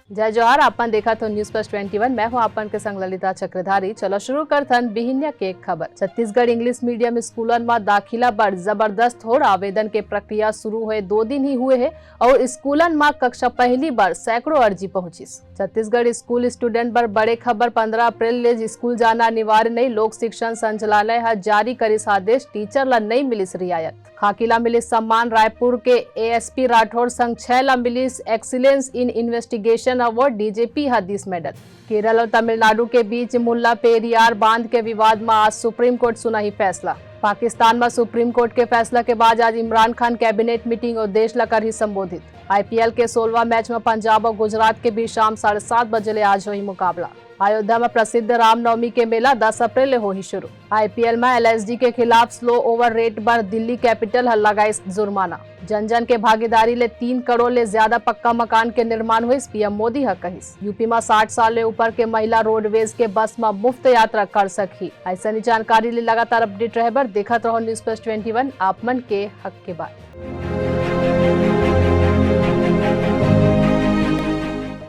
जय जोहार। आपन देखा तो न्यूज प्लस 21। मैं हूं आपन के संग ललिता चक्रधारी। चलो शुरू करथन बिहिनिया के एक खबर। छत्तीसगढ़ इंग्लिश मीडियम स्कूलन में दाखिला बर जबरदस्त हो आवेदन के प्रक्रिया शुरू हुए 2 दिन ही हुए है और स्कूलन में कक्षा पहली बार सैकड़ों अर्जी पहुंचिस। छत्तीसगढ़ स्कूल स्टूडेंट बर बड़े खबर 15 अप्रैल ले स्कूल जाना अनिवार्य नहीं। लोक शिक्षण संचालय है जारी करिस आदेश। टीचर ला नहीं मिलिस रियायत। खाकीला मिलिस सम्मान। रायपुर के एएसपी राठौर संघ 6 ला मिलिस excellence in investigation award. DGP हदीस मेडल। केरल और तमिलनाडु के बीच मुल्ला पेरियार बांध के विवाद में आज सुप्रीम कोर्ट सुनाई फैसला। पाकिस्तान में सुप्रीम कोर्ट के फैसला के बाद आज इमरान खान कैबिनेट मीटिंग और देश ला कर ही संबोधित। आईपीएल के 16वां मैच में पंजाब और गुजरात के बीच शाम 7:30 बजे आज हुई मुकाबला। अयोध्या में प्रसिद्ध रामनवमी के मेला 10 अप्रैल हो ही शुरू। आईपीएल में एलएसडी के खिलाफ स्लो ओवर रेट पर दिल्ली कैपिटल लगाई जुर्माना। जन जन के भागीदारी ले 3 करोड़ ले ज्यादा पक्का मकान के निर्माण हुई। पीएम मोदी है कहिस। यूपी में 60 साल ले ऊपर के महिला रोडवेज के बस में मुफ्त यात्रा कर सकी। ऐसा जानकारी ले लगातार अपडेट रहे बर देखत रहो न्यूज प्लस 21 आप मन के हक के बात।